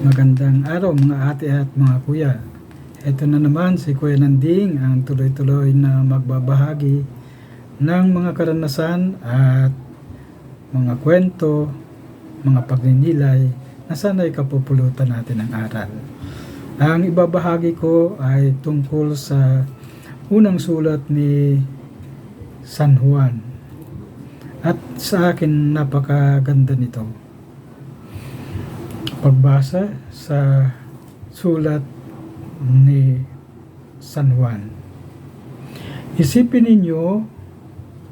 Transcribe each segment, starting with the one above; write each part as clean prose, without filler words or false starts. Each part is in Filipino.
Magandang araw mga ate at mga kuya. Ito na naman si Kuya Nanding ang tuloy-tuloy na magbabahagi ng mga karanasan at mga kwento, mga pagninilay na sana'y kapupulutan natin ng aral. Ang ibabahagi ko ay tungkol sa unang sulat ni San Juan. At sa akin napakaganda nito. Pagbasa sa sulat ni San Juan. Isipin ninyo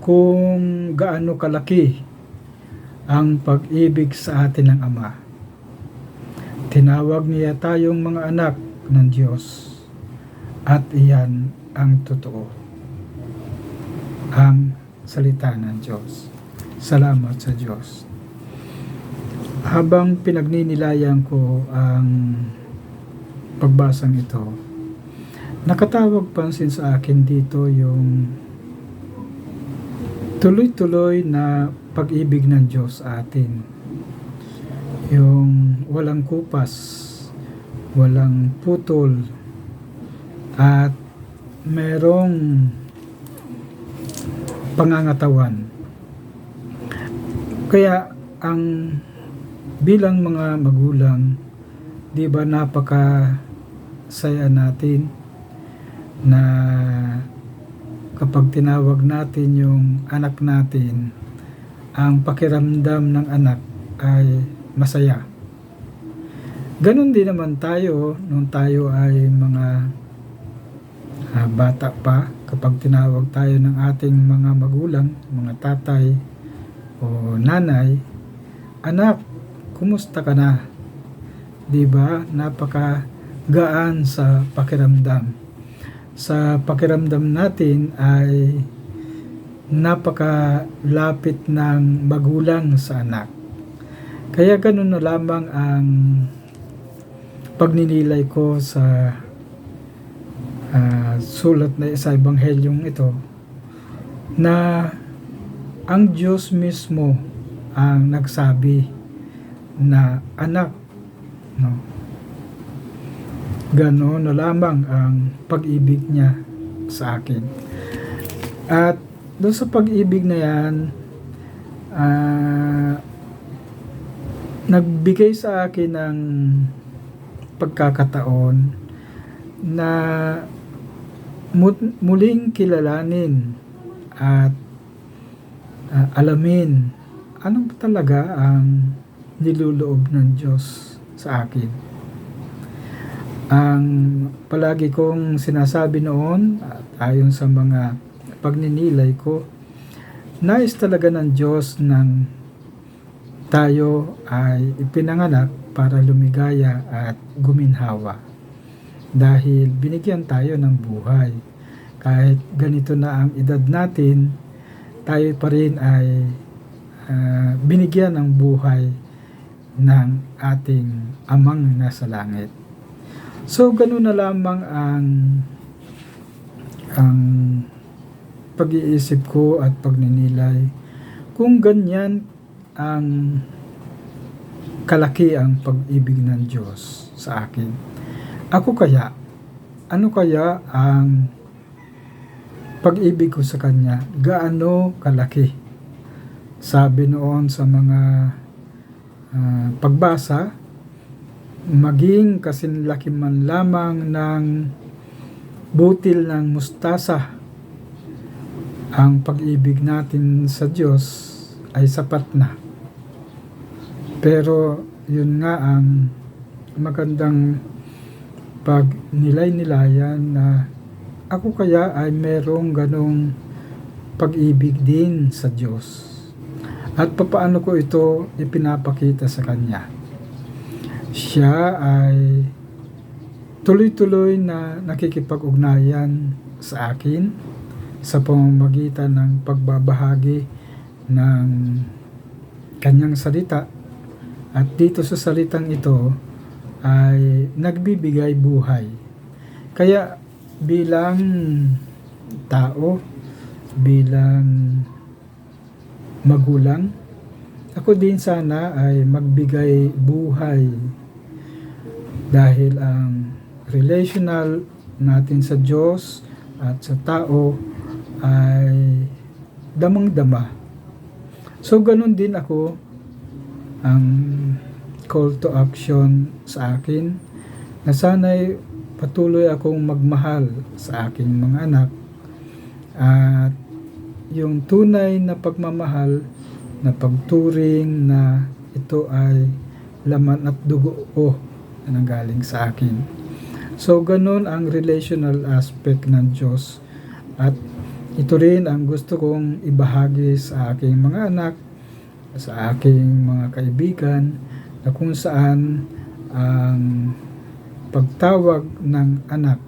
kung gaano kalaki ang pag-ibig sa atin ng Ama. Tinawag niya tayong mga anak ng Diyos at iyan ang totoo. Ang salita ng Diyos. Salamat sa Diyos. Habang pinagninilayan ko ang pagbasang ito, nakatawag pansin sa akin dito yung tuloy-tuloy na pag-ibig ng Diyos sa atin. Yung walang kupas, walang putol, at merong pangangatawan. Kaya ang bilang mga magulang, di ba napaka-saya natin na kapag tinawag natin yung anak natin, ang pakiramdam ng anak ay masaya. Ganon din naman tayo nung tayo ay mga bata pa, kapag tinawag tayo ng ating mga magulang, mga tatay o nanay, anak, kumusta ka na? Diba? Napaka-gaan sa pakiramdam. Sa pakiramdam natin ay napaka-lapit ng magulang sa anak. Kaya ganun na lamang ang pagninilay ko sa sulat na sa Ebanghelyong ito, na ang Diyos mismo ang nagsabi na anak, no? Gano'n na lamang ang pag-ibig niya sa akin. At doon sa pag-ibig na yan, nagbigay sa akin ng pagkakataon na muling kilalanin at alamin anong talaga ang niluloob ng Diyos sa akin. Ang palagi kong sinasabi noon at ayon sa mga pagninilay ko, nais talaga ng Diyos nang tayo ay ipinanganak para lumigaya at guminhawa. Dahil binigyan tayo ng buhay. Kahit ganito na ang edad natin, tayo pa rin ay binigyan ng buhay ng ating amang nasa langit. So, ganoon na lamang ang pag-iisip ko at pagninilay. Kung ganyan ang kalaki ang pag-ibig ng Diyos sa akin, ano kaya ang pag-ibig ko sa Kanya? Gaano kalaki? Sabi noon sa mga pagbasa, maging kasinlaki man lamang ng butil ng mustasa, ang pag-ibig natin sa Diyos ay sapat na. Pero yun nga ang magandang pagnilay-nilayan, na ako kaya ay merong ganong pag-ibig din sa Diyos. At papaano ko ito ipinapakita sa Kanya? Siya ay tuloy-tuloy na nakikipag-ugnayan sa akin sa pamamagitan ng pagbabahagi ng Kanyang salita. At dito sa salitang ito ay nagbibigay buhay. Kaya bilang tao, bilang magulang, ako din sana ay magbigay buhay Dahil ang relational natin sa Diyos at sa tao ay damang-dama. So ganun din ako, ang call to action sa akin na sana'y patuloy akong magmahal sa aking mga anak, at yung tunay na pagmamahal na pagturing na ito ay laman at dugo ko na nanggaling sa akin. So ganun ang relational aspect ng Diyos, at ito rin ang gusto kong ibahagi sa aking mga anak, sa aking mga kaibigan, na kung saan ang pagtawag ng anak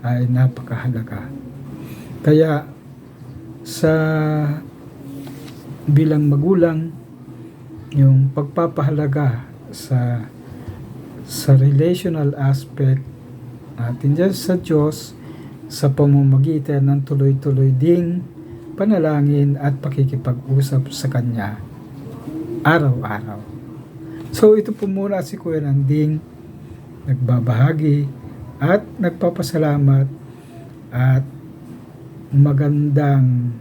ay napakahalaga. Kaya sa bilang magulang, yung pagpapahalaga sa relational aspect natin dyan sa Diyos sa pamamagitan ng tuloy-tuloy ding panalangin at pakikipag-usap sa Kanya araw-araw. So ito po muna si Kuya Nanding, nagbabahagi at nagpapasalamat, at magandang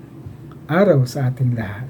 araw sa ating lahat.